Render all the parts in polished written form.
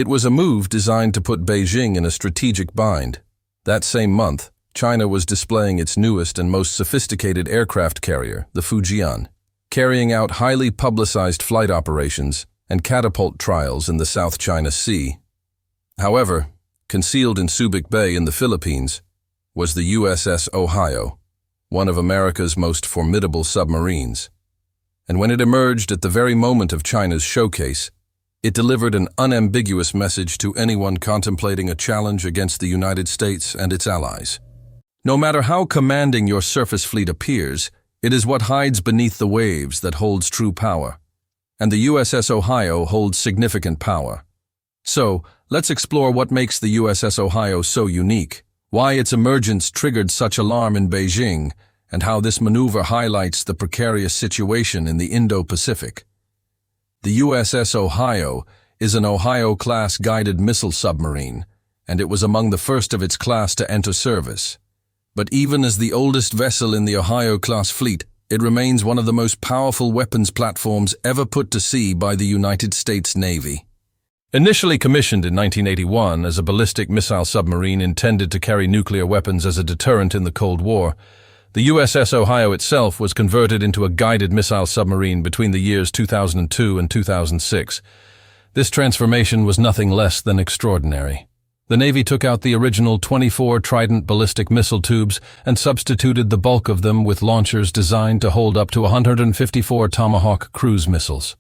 It was a move designed to put Beijing in a strategic bind. That same month, China was displaying its newest and most sophisticated aircraft carrier, the Fujian, carrying out highly publicized flight operations and catapult trials in the South China Sea. However, concealed in Subic Bay in the Philippines was the USS Ohio, one of America's most formidable submarines. And when it emerged at the very moment of China's showcase, it delivered an unambiguous message to anyone contemplating a challenge against the United States and its allies. No matter how commanding your surface fleet appears, it is what hides beneath the waves that holds true power. And the USS Ohio holds significant power. So, let's explore what makes the USS Ohio so unique, why its emergence triggered such alarm in Beijing, and how this maneuver highlights the precarious situation in the Indo-Pacific. The USS Ohio is an Ohio-class guided missile submarine, and it was among the first of its class to enter service. But even as the oldest vessel in the Ohio-class fleet, it remains one of the most powerful weapons platforms ever put to sea by the United States Navy. Initially commissioned in 1981 as a ballistic missile submarine intended to carry nuclear weapons as a deterrent in the Cold War, the USS Ohio itself was converted into a guided missile submarine between the years 2002 and 2006. This transformation was nothing less than extraordinary. The Navy took out the original 24 Trident ballistic missile tubes and substituted the bulk of them with launchers designed to hold up to 154 Tomahawk cruise missiles.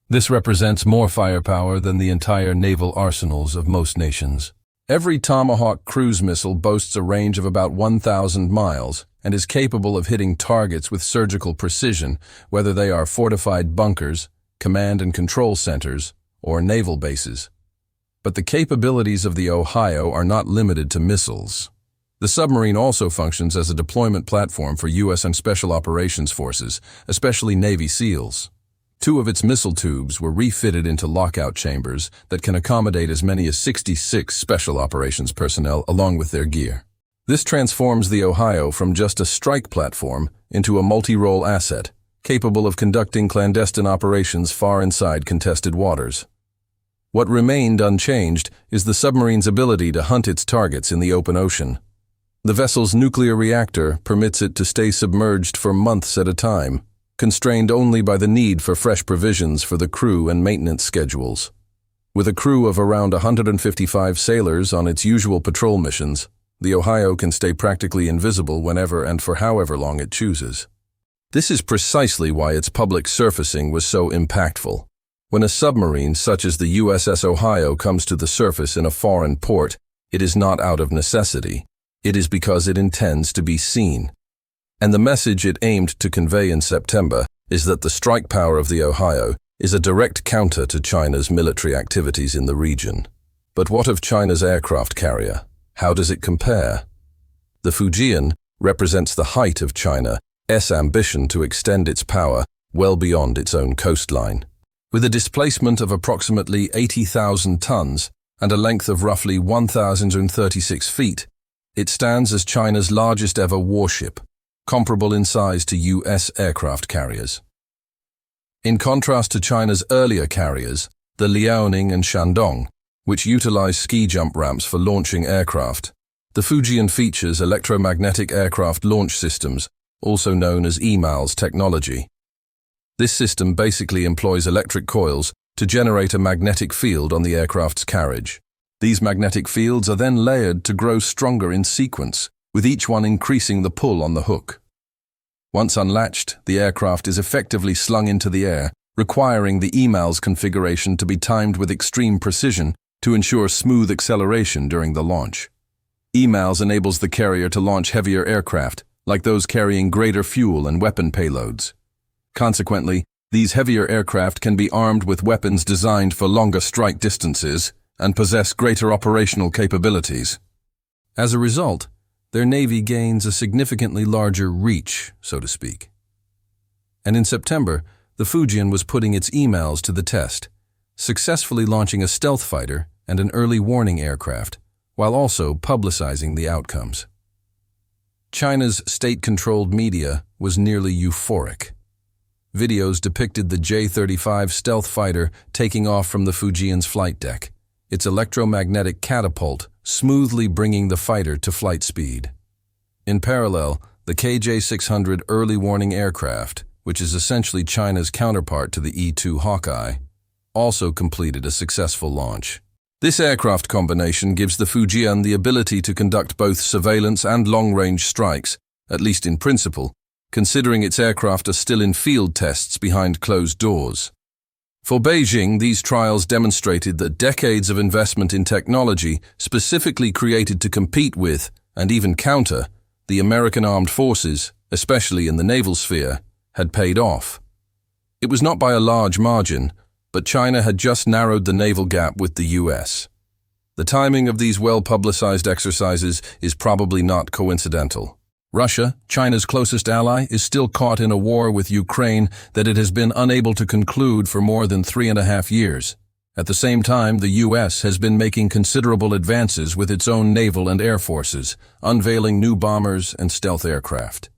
This represents more firepower than the entire naval arsenals of most nations. Every Tomahawk cruise missile boasts a range of about 1,000 miles and is capable of hitting targets with surgical precision, whether they are fortified bunkers, command and control centers, or naval bases. But the capabilities of the Ohio are not limited to missiles. The submarine also functions as a deployment platform for U.S. and Special Operations Forces, especially Navy SEALs. 2 of its missile tubes were refitted into lockout chambers that can accommodate as many as 66 Special Operations personnel along with their gear. This transforms the Ohio from just a strike platform into a multi-role asset, capable of conducting clandestine operations far inside contested waters. What remained unchanged is the submarine's ability to hunt its targets in the open ocean. The vessel's nuclear reactor permits it to stay submerged for months at a time, constrained only by the need for fresh provisions for the crew and maintenance schedules. With a crew of around 155 sailors on its usual patrol missions, the Ohio can stay practically invisible whenever and for however long it chooses. This is precisely why its public surfacing was so impactful. When a submarine such as the USS Ohio comes to the surface in a foreign port, it is not out of necessity. It is because it intends to be seen. And the message it aimed to convey in September is that the strike power of the Ohio is a direct counter to China's military activities in the region. But what of China's aircraft carrier? How does it compare? The Fujian represents the height of China's ambition to extend its power well beyond its own coastline. With a displacement of approximately 80,000 tons and a length of roughly 1,036 feet, it stands as China's largest ever warship, comparable in size to U.S. aircraft carriers. In contrast to China's earlier carriers, the Liaoning and Shandong, which utilize ski jump ramps for launching aircraft, the Fujian features electromagnetic aircraft launch systems, also known as EMALS technology. This system basically employs electric coils to generate a magnetic field on the aircraft's carriage. These magnetic fields are then layered to grow stronger in sequence, with each one increasing the pull on the hook. Once unlatched, the aircraft is effectively slung into the air, requiring the EMALS configuration to be timed with extreme precision to ensure smooth acceleration during the launch. EMALS enables the carrier to launch heavier aircraft, like those carrying greater fuel and weapon payloads. Consequently, these heavier aircraft can be armed with weapons designed for longer strike distances and possess greater operational capabilities. As a result, their Navy gains a significantly larger reach, so to speak. And in September, the Fujian was putting its EMALS to the test, successfully launching a stealth fighter and an early warning aircraft, while also publicizing the outcomes. China's state-controlled media was nearly euphoric. Videos depicted the J-35 stealth fighter taking off from the Fujian's flight deck, its electromagnetic catapult smoothly bringing the fighter to flight speed. In parallel, the KJ-600 early warning aircraft, which is essentially China's counterpart to the E-2 Hawkeye, also completed a successful launch. This aircraft combination gives the Fujian the ability to conduct both surveillance and long-range strikes, at least in principle, considering its aircraft are still in field tests behind closed doors. For Beijing, these trials demonstrated that decades of investment in technology specifically created to compete with, and even counter, the American armed forces, especially in the naval sphere, had paid off. It was not by a large margin, but China had just narrowed the naval gap with the US. The timing of these well-publicized exercises is probably not coincidental. Russia, China's closest ally, is still caught in a war with Ukraine that it has been unable to conclude for more than 3.5 years. At the same time, the US has been making considerable advances with its own naval and air forces, unveiling new bombers and stealth aircraft.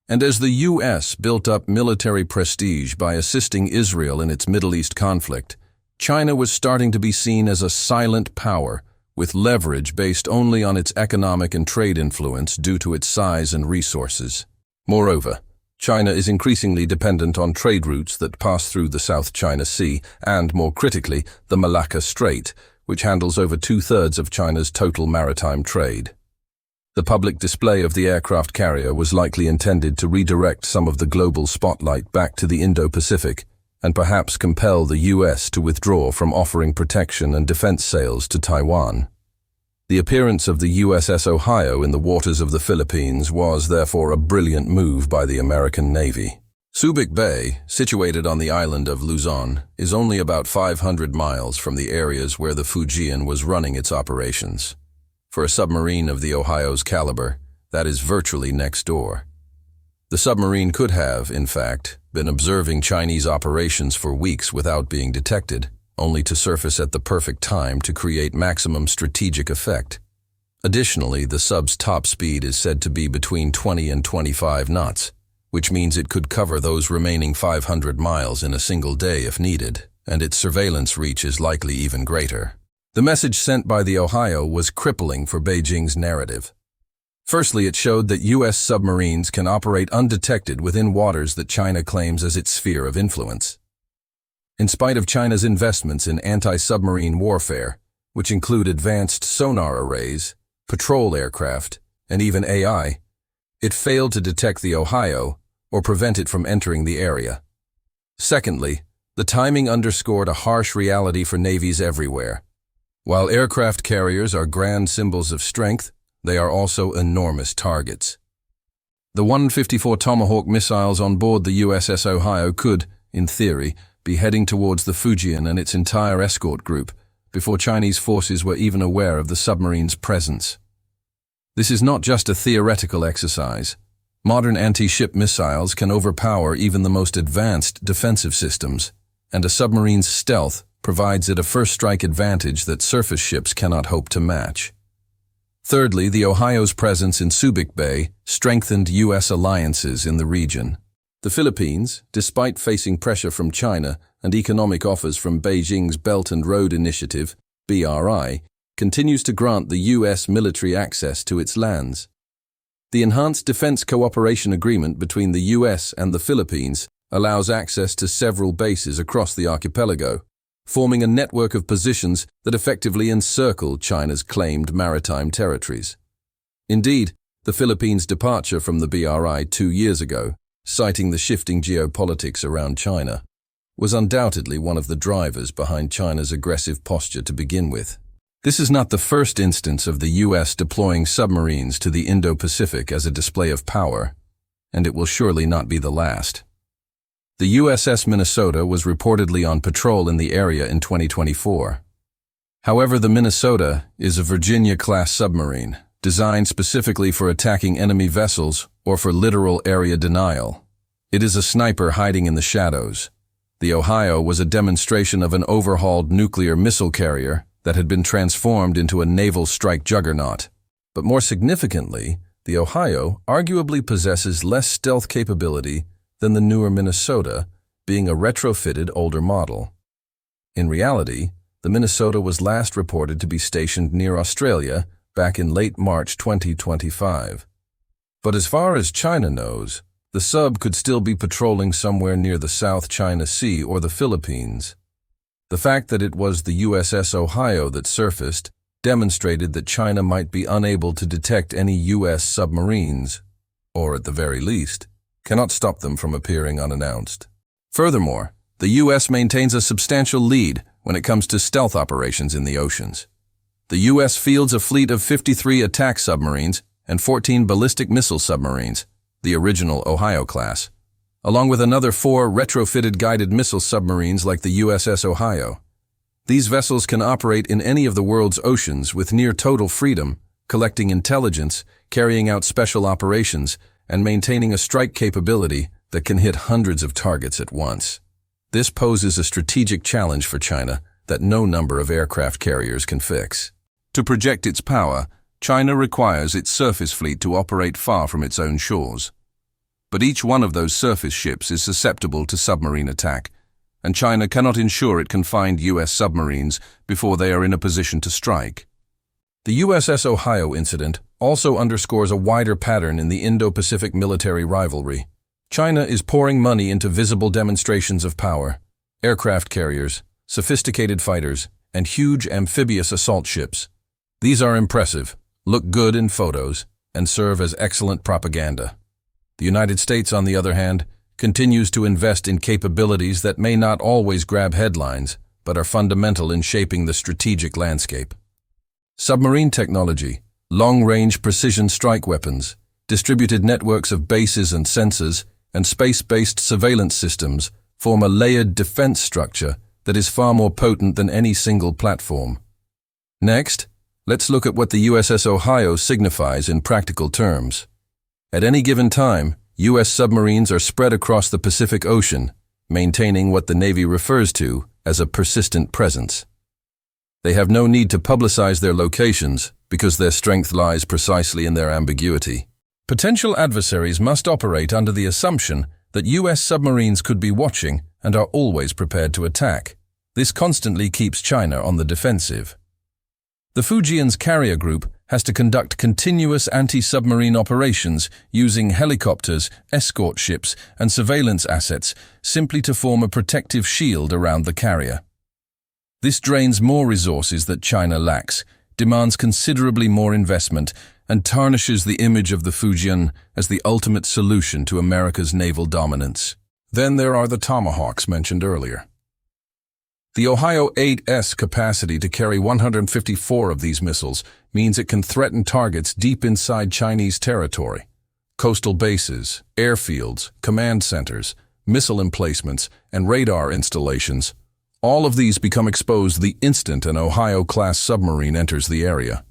And as the US built up military prestige by assisting Israel in its Middle East conflict, China was starting to be seen as a silent power, with leverage based only on its economic and trade influence due to its size and resources. Moreover, China is increasingly dependent on trade routes that pass through the South China Sea and, more critically, the Malacca Strait, which handles over 2/3 of China's total maritime trade. The public display of the aircraft carrier was likely intended to redirect some of the global spotlight back to the Indo-Pacific and perhaps compel the US to withdraw from offering protection and defense sales to Taiwan. The appearance of the USS Ohio in the waters of the Philippines was therefore a brilliant move by the American Navy. Subic Bay, situated on the island of Luzon, is only about 500 miles from the areas where the Fujian was running its operations. For a submarine of the Ohio's caliber, that is virtually next door. The submarine could have, in fact, been observing Chinese operations for weeks without being detected, only to surface at the perfect time to create maximum strategic effect. Additionally, the sub's top speed is said to be between 20 and 25 knots, which means it could cover those remaining 500 miles in a single day if needed, and its surveillance reach is likely even greater. The message sent by the Ohio was crippling for Beijing's narrative. Firstly, it showed that U.S. submarines can operate undetected within waters that China claims as its sphere of influence. In spite of China's investments in anti-submarine warfare, which include advanced sonar arrays, patrol aircraft, and even AI, it failed to detect the Ohio or prevent it from entering the area. Secondly, the timing underscored a harsh reality for navies everywhere. While aircraft carriers are grand symbols of strength, they are also enormous targets. The 154 Tomahawk missiles on board the USS Ohio could, in theory, be heading towards the Fujian and its entire escort group before Chinese forces were even aware of the submarine's presence. This is not just a theoretical exercise. Modern anti-ship missiles can overpower even the most advanced defensive systems, and a submarine's stealth provides it a first-strike advantage that surface ships cannot hope to match. Thirdly, the Ohio's presence in Subic Bay strengthened U.S. alliances in the region. The Philippines, despite facing pressure from China and economic offers from Beijing's Belt and Road Initiative, BRI, continues to grant the U.S. military access to its lands. The Enhanced Defense Cooperation Agreement between the U.S. and the Philippines allows access to several bases across the archipelago, forming a network of positions that effectively encircle China's claimed maritime territories. Indeed, the Philippines' departure from the BRI 2 years ago, citing the shifting geopolitics around China, was undoubtedly one of the drivers behind China's aggressive posture to begin with. This is not the first instance of the U.S. deploying submarines to the Indo-Pacific as a display of power, and it will surely not be the last. The USS Minnesota was reportedly on patrol in the area in 2024. However, the Minnesota is a Virginia-class submarine, designed specifically for attacking enemy vessels or for literal area denial. It is a sniper hiding in the shadows. The Ohio was a demonstration of an overhauled nuclear missile carrier that had been transformed into a naval strike juggernaut. But more significantly, the Ohio arguably possesses less stealth capability than the newer Minnesota, being a retrofitted older model. In reality, The Minnesota was last reported to be stationed near Australia back in late March 2025. But as far as China knows, the sub could still be patrolling somewhere near the South China Sea or the Philippines. The fact that it was the USS Ohio that surfaced demonstrated that China might be unable to detect any U.S. submarines, or at the very least, cannot stop them from appearing unannounced. Furthermore, the U.S. maintains a substantial lead when it comes to stealth operations in the oceans. The U.S. fields a fleet of 53 attack submarines and 14 ballistic missile submarines, the original Ohio class, along with another 4 retrofitted guided missile submarines like the USS Ohio. These vessels can operate in any of the world's oceans with near total freedom, collecting intelligence, carrying out special operations, and maintaining a strike capability that can hit hundreds of targets at once. This poses a strategic challenge for China that no number of aircraft carriers can fix. To project its power, China requires its surface fleet to operate far from its own shores. But each one of those surface ships is susceptible to submarine attack, and China cannot ensure it can find U.S. submarines before they are in a position to strike. The USS Ohio incident also underscores a wider pattern in the Indo-Pacific military rivalry. China is pouring money into visible demonstrations of power: aircraft carriers, sophisticated fighters, and huge amphibious assault ships. These are impressive, look good in photos, and serve as excellent propaganda. The United States, on the other hand, continues to invest in capabilities that may not always grab headlines, but are fundamental in shaping the strategic landscape. Submarine technology, long-range precision strike weapons, distributed networks of bases and sensors, and space-based surveillance systems form a layered defense structure that is far more potent than any single platform. Next, let's look at what the USS Ohio signifies in practical terms. At any given time, U.S. submarines are spread across the Pacific Ocean, maintaining what the Navy refers to as a persistent presence. They have no need to publicize their locations because their strength lies precisely in their ambiguity. Potential adversaries must operate under the assumption that U.S. submarines could be watching and are always prepared to attack. This constantly keeps China on the defensive. The Fujian's carrier group has to conduct continuous anti-submarine operations using helicopters, escort ships, and surveillance assets simply to form a protective shield around the carrier. This drains more resources that China lacks, demands considerably more investment, and tarnishes the image of the Fujian as the ultimate solution to America's naval dominance. Then there are the Tomahawks mentioned earlier. The Ohio 8's capacity to carry 154 of these missiles means it can threaten targets deep inside Chinese territory. Coastal bases, airfields, command centers, missile emplacements, and radar installations, all of these become exposed the instant an Ohio-class submarine enters the area.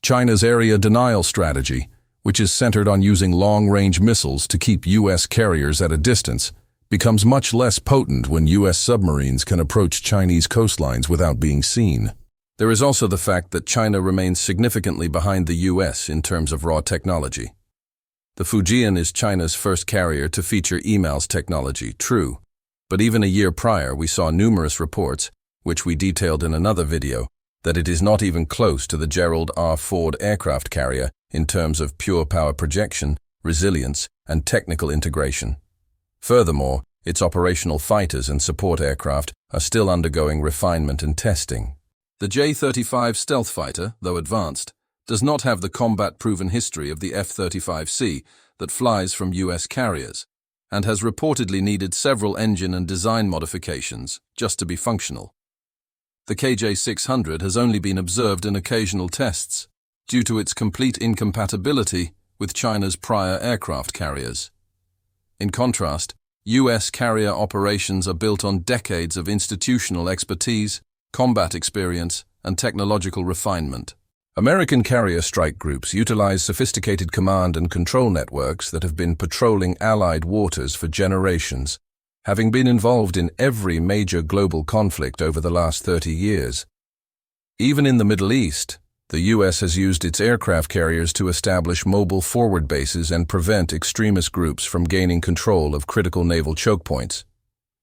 China's area denial strategy, which is centered on using long-range missiles to keep U.S. carriers at a distance, becomes much less potent when U.S. submarines can approach Chinese coastlines without being seen. There is also the fact that China remains significantly behind the U.S. in terms of raw technology. The Fujian is China's first carrier to feature EMALS technology, true, but even a year prior we saw numerous reports, which we detailed in another video, that it is not even close to the Gerald R. Ford aircraft carrier in terms of pure power projection, resilience, and technical integration. Furthermore, its operational fighters and support aircraft are still undergoing refinement and testing. The J-35 stealth fighter, though advanced, does not have the combat-proven history of the F-35C that flies from U.S. carriers, and has reportedly needed several engine and design modifications just to be functional. The KJ-600 has only been observed in occasional tests due to its complete incompatibility with China's prior aircraft carriers. In contrast, U.S. carrier operations are built on decades of institutional expertise, combat experience, and technological refinement. American carrier strike groups utilize sophisticated command and control networks that have been patrolling Allied waters for generations, having been involved in every major global conflict over the last 30 years. Even in the Middle East, the U.S. has used its aircraft carriers to establish mobile forward bases and prevent extremist groups from gaining control of critical naval choke points.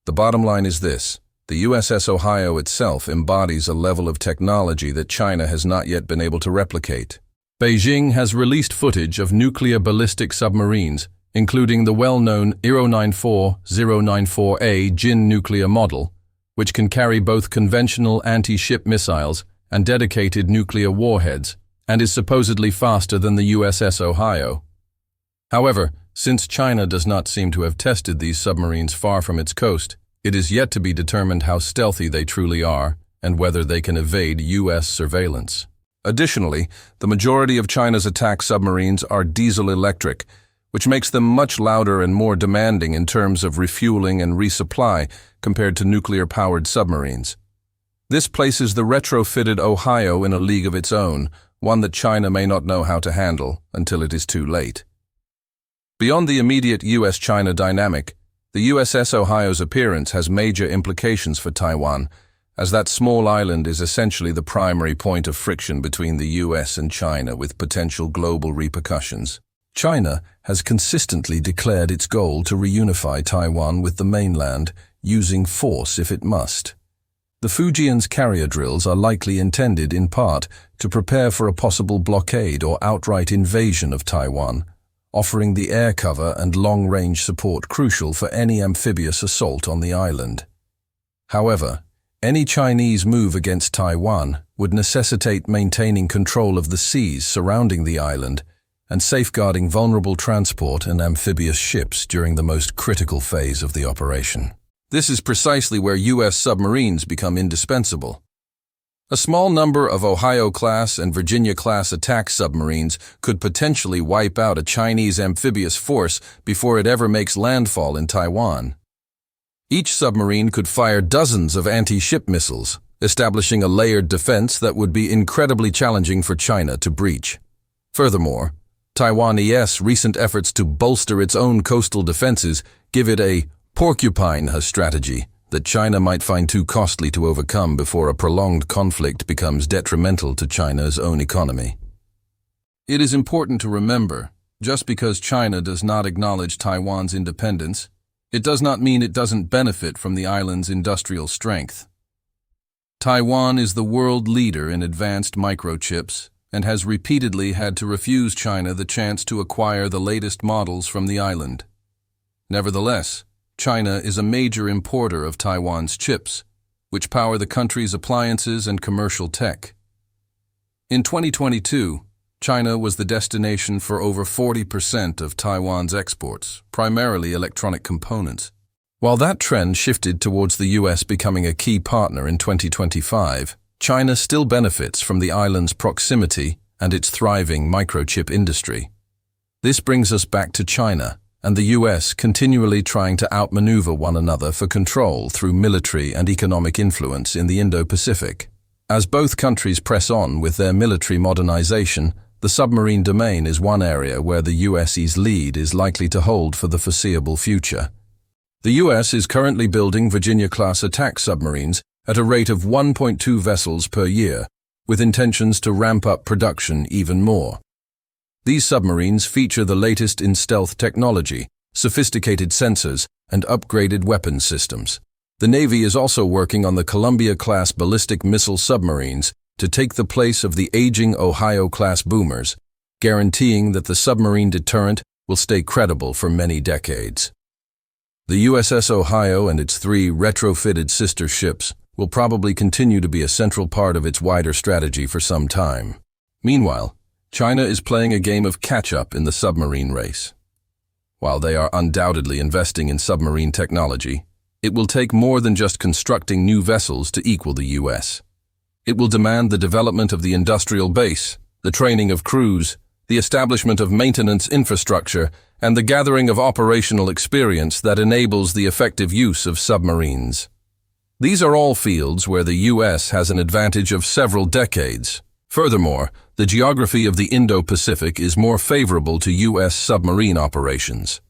The bottom line is this: The USS Ohio itself embodies a level of technology that China has not yet been able to replicate. Beijing has released footage of nuclear ballistic submarines, including the well-known 094-094A Jin nuclear model, which can carry both conventional anti-ship missiles and dedicated nuclear warheads, and is supposedly faster than the USS Ohio. However, since China does not seem to have tested these submarines far from its coast, it is yet to be determined how stealthy they truly are and whether they can evade U.S. surveillance. Additionally, the majority of China's attack submarines are diesel-electric, which makes them much louder and more demanding in terms of refueling and resupply compared to nuclear-powered submarines. This places the retrofitted Ohio in a league of its own, one that China may not know how to handle until it is too late. Beyond the immediate U.S.-China dynamic, the USS Ohio's appearance has major implications for Taiwan, as that small island is essentially the primary point of friction between the US and China with potential global repercussions. China has consistently declared its goal to reunify Taiwan with the mainland, using force if it must. The Fujian's carrier drills are likely intended, in part, to prepare for a possible blockade or outright invasion of Taiwan, offering the air cover and long-range support crucial for any amphibious assault on the island. However, any Chinese move against Taiwan would necessitate maintaining control of the seas surrounding the island and safeguarding vulnerable transport and amphibious ships during the most critical phase of the operation. This is precisely where U.S. submarines become indispensable. A small number of Ohio-class and Virginia-class attack submarines could potentially wipe out a Chinese amphibious force before it ever makes landfall in Taiwan. Each submarine could fire dozens of anti-ship missiles, establishing a layered defense that would be incredibly challenging for China to breach. Furthermore, Taiwanese recent efforts to bolster its own coastal defenses give it a porcupine strategy that China might find too costly to overcome before a prolonged conflict becomes detrimental to China's own economy. It is important to remember, just because China does not acknowledge Taiwan's independence, it does not mean it doesn't benefit from the island's industrial strength. Taiwan is the world leader in advanced microchips and has repeatedly had to refuse China the chance to acquire the latest models from the island. Nevertheless, China is a major importer of Taiwan's chips, which power the country's appliances and commercial tech. In 2022, China was the destination for over 40% of Taiwan's exports, primarily electronic components. While that trend shifted towards the US becoming a key partner in 2025, China still benefits from the island's proximity and its thriving microchip industry. This brings us back to China and the US continually trying to outmaneuver one another for control through military and economic influence in the Indo-Pacific. As both countries press on with their military modernization, the submarine domain is one area where the US's lead is likely to hold for the foreseeable future. The US is currently building Virginia-class attack submarines at a rate of 1.2 vessels per year, with intentions to ramp up production even more. These submarines feature the latest in stealth technology, sophisticated sensors, and upgraded weapons systems. The Navy is also working on the Columbia-class ballistic missile submarines to take the place of the aging Ohio-class boomers, guaranteeing that the submarine deterrent will stay credible for many decades. The USS Ohio and its 3 retrofitted sister ships will probably continue to be a central part of its wider strategy for some time. Meanwhile, China is playing a game of catch-up in the submarine race. While they are undoubtedly investing in submarine technology, it will take more than just constructing new vessels to equal the US. It will demand the development of the industrial base, the training of crews, the establishment of maintenance infrastructure, and the gathering of operational experience that enables the effective use of submarines. These are all fields where the US has an advantage of several decades. Furthermore, the geography of the Indo-Pacific is more favorable to US submarine operations.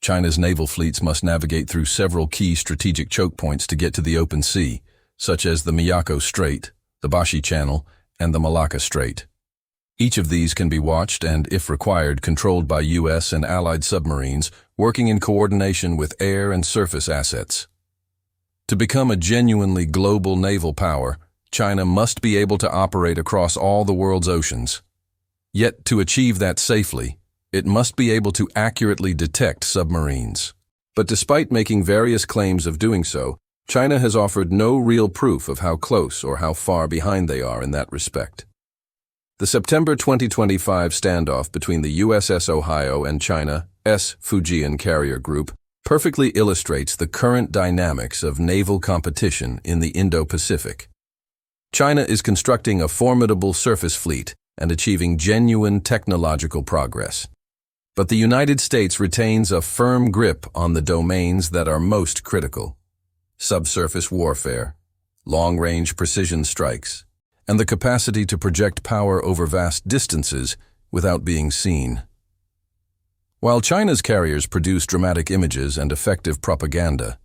China's naval fleets must navigate through several key strategic choke points to get to the open sea, such as the Miyako Strait, the Bashi Channel, and the Malacca Strait. Each of these can be watched and, if required, controlled by US and allied submarines working in coordination with air and surface assets. To become a genuinely global naval power, China must be able to operate across all the world's oceans. Yet, to achieve that safely, it must be able to accurately detect submarines. But despite making various claims of doing so, China has offered no real proof of how close or how far behind they are in that respect. The September 2025 standoff between the USS Ohio and China's Fujian carrier group perfectly illustrates the current dynamics of naval competition in the Indo-Pacific. China is constructing a formidable surface fleet and achieving genuine technological progress. But the United States retains a firm grip on the domains that are most critical: subsurface warfare, long-range precision strikes, and the capacity to project power over vast distances without being seen. While China's carriers produce dramatic images and effective propaganda,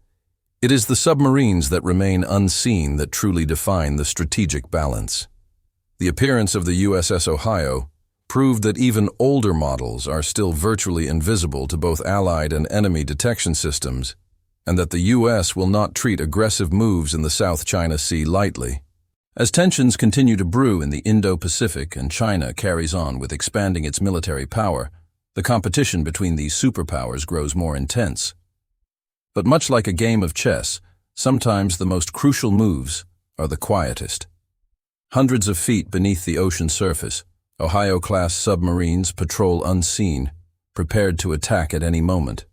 it is the submarines that remain unseen that truly define the strategic balance. The appearance of the USS Ohio proved that even older models are still virtually invisible to both Allied and enemy detection systems, and that the U.S. will not treat aggressive moves in the South China Sea lightly. As tensions continue to brew in the Indo-Pacific and China carries on with expanding its military power, the competition between these superpowers grows more intense. But much like a game of chess, sometimes the most crucial moves are the quietest. Hundreds of feet beneath the ocean surface, Ohio-class submarines patrol unseen, prepared to attack at any moment.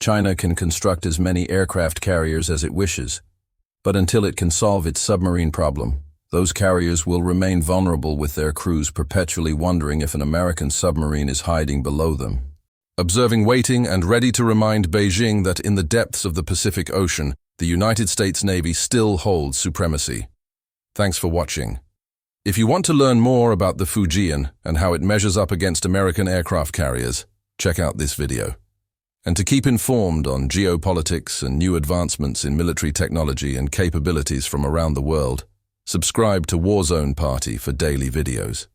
China can construct as many aircraft carriers as it wishes, but until it can solve its submarine problem, those carriers will remain vulnerable, with their crews perpetually wondering if an American submarine is hiding below them. Observing, waiting, and ready to remind Beijing that in the depths of the Pacific Ocean, the United States Navy still holds supremacy. Thanks for watching. If you want to learn more about the Fujian and how it measures up against American aircraft carriers, check out this video. And to keep informed on geopolitics and new advancements in military technology and capabilities from around the world, subscribe to Warzone Party for daily videos.